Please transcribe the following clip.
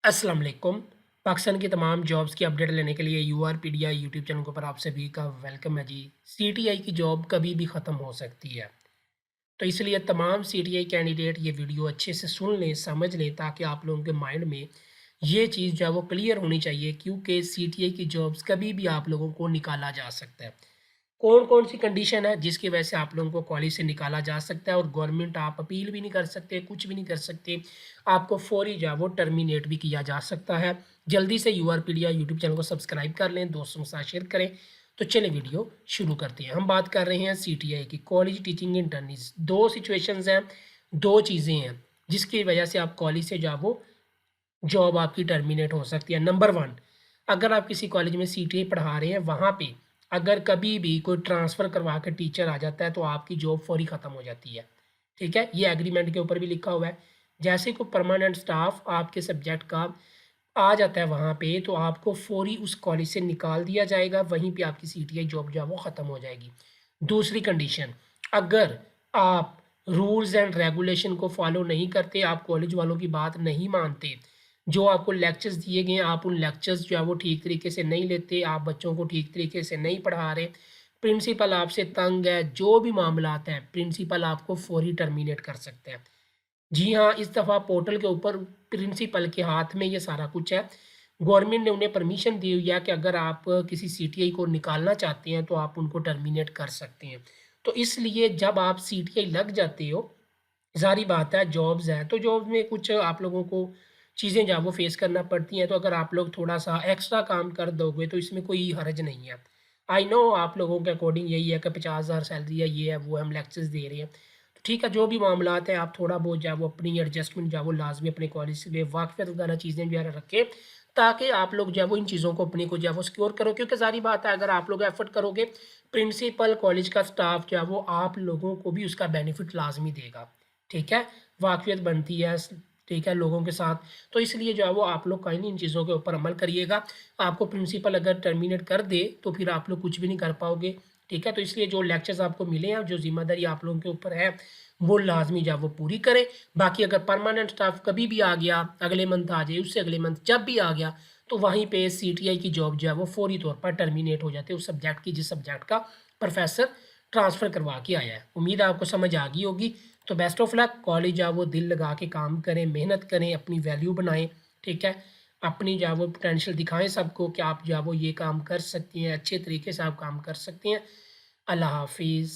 अस्सलाम वालेकुम। पाकिस्तान की तमाम जॉब्स की अपडेट लेने के लिए यूआरपीडिया यूट्यूब चैनल के ऊपर आप सभी का वेलकम है जी। सीटीआई की जॉब कभी भी ख़त्म हो सकती है, तो इसलिए तमाम सीटीआई कैंडिडेट ये वीडियो अच्छे से सुन लें, समझ लें ताकि आप लोगों के माइंड में ये चीज़ जो है वो क्लियर होनी चाहिए क्योंकि सीटीआई की जॉब्स कभी भी आप लोगों को निकाला जा सकता है। कौन-कौन सी कंडीशन है जिसकी वजह से आप लोगों को कॉलेज से निकाला जा सकता है और गवर्नमेंट आप अपील भी नहीं कर सकते, कुछ भी नहीं कर सकते। आपको फौरी जो है वो टर्मिनेट भी किया जा सकता है। जल्दी से यूआरपीडिया यूट्यूब चैनल को सब्सक्राइब कर लें, दोस्तों के साथ शेयर करें। तो चलिए वीडियो शुरू करते हैं। हम बात कर रहे हैं सीटीआई की, कॉलेज टीचिंग इंटर्नीज़। 2 सिचुएशंस हैं, 2 चीज़ें हैं जिसकी वजह से आप कॉलेज से जो है वो जॉब आपकी टर्मिनेट हो सकती है। नंबर 1, अगर आप किसी कॉलेज में सीटीआई पढ़ा रहे हैं, वहाँ पे अगर कभी भी कोई ट्रांसफ़र करवा के टीचर आ जाता है, तो आपकी जॉब फ़ौरी ख़त्म हो जाती है। ठीक है? ये एग्रीमेंट के ऊपर भी लिखा हुआ है। जैसे कोई परमानेंट स्टाफ़ आपके सब्जेक्ट का आ जाता है वहाँ पे, तो आपको फ़ौरी उस कॉलेज से निकाल दिया जाएगा, वहीं पे आपकी सीटीआई जॉब जो है वो ख़त्म हो जाएगी। दूसरी कंडीशन, अगर आप रूल्स एंड रेगुलेशन को फ़ॉलो नहीं करते, आप कॉलेज वालों की बात नहीं मानते, जो आपको लेक्चर्स दिए गए हैं, आप उन लेक्चर्स जो है वो ठीक तरीके से नहीं लेते, आप बच्चों को ठीक तरीके से नहीं पढ़ा रहे, प्रिंसिपल आपसे तंग है, जो भी मामलात हैं, प्रिंसिपल आपको फ़ौरी टर्मिनेट कर सकते हैं। जी हाँ, इस दफ़ा पोर्टल के ऊपर प्रिंसिपल के हाथ में ये सारा कुछ है। गवर्नमेंट ने उन्हें परमिशन दी हुई है कि अगर आप किसी सीटीआई को निकालना चाहते हैं, तो आप उनको टर्मिनेट कर सकते हैं। तो इसलिए जब आप सीटीआई लग जाते हो, ज़ाहिर बात है जॉब्स हैं, तो जॉब्स में कुछ आप लोगों को चीज़ें जो है वो फ़ेस करना पड़ती हैं, तो अगर आप लोग थोड़ा-सा एक्स्ट्रा काम कर दोगे, तो इसमें कोई हर्ज नहीं है। आई नो आप लोगों के अकॉर्डिंग यही है कि 50,000 सैलरी है, ये है, वो है, हम लेक्चर्स दे रहे हैं। तो ठीक है, जो भी मामलात हैं, आप थोड़ा बहुत जो है वो अपनी एडजस्टमेंट जो है वो लाज़मी अपने कॉलेज से वाक़फ़ियत वगैरह चीज़ें जो है रखें, ताकि आप लोग जो है वो इन चीज़ों को अपनी को जो है वो सिक्योर करो क्योंकि ज़ाहिर बात है अगर आप लोग एफ़र्ट करोगे, प्रिंसिपल, कॉलेज का स्टाफ़ जो है वो आप लोगों को भी उसका बेनिफिट लाज़मी देगा। ठीक है? वाक़फ़ियत बनती है ठीक है, लोगों के साथ। तो इसलिए जो है वो आप लोग काइंडली इन चीज़ों के ऊपर अमल करिएगा। आपको प्रिंसिपल अगर टर्मिनेट कर दे, तो फिर आप लोग कुछ भी नहीं कर पाओगे। ठीक है? तो इसलिए जो लेक्चर्स आपको मिले हैं, जो ज़िम्मेदारी आप लोगों के ऊपर है, वो लाज़मी जो है वो पूरी करें। बाकी अगर परमानेंट स्टाफ़ कभी भी आ गया, अगले मंथ आ जाए, उससे अगले मंथ जब भी आ गया, तो वहीं पे सीटीआई की जॉब जो है वो फ़ौरी तौर पर टर्मिनेट हो जाती है उस सब्जेक्ट की जिस सब्जेक्ट का प्रोफ़ेसर ट्रांसफ़र करवा के आया है। उम्मीद है आपको समझ आ गई होगी। तो बेस्ट ऑफ लक, कॉलेज जाओ वो दिल लगा के काम करें, मेहनत करें, अपनी वैल्यू बनाएँ, ठीक है? अपनी जो है वो पोटेंशियल दिखाएँ सबको कि आप जो है वो ये काम कर सकती हैं, अच्छे तरीके से आप काम कर सकती हैं। अल्लाह हाफ़िज़।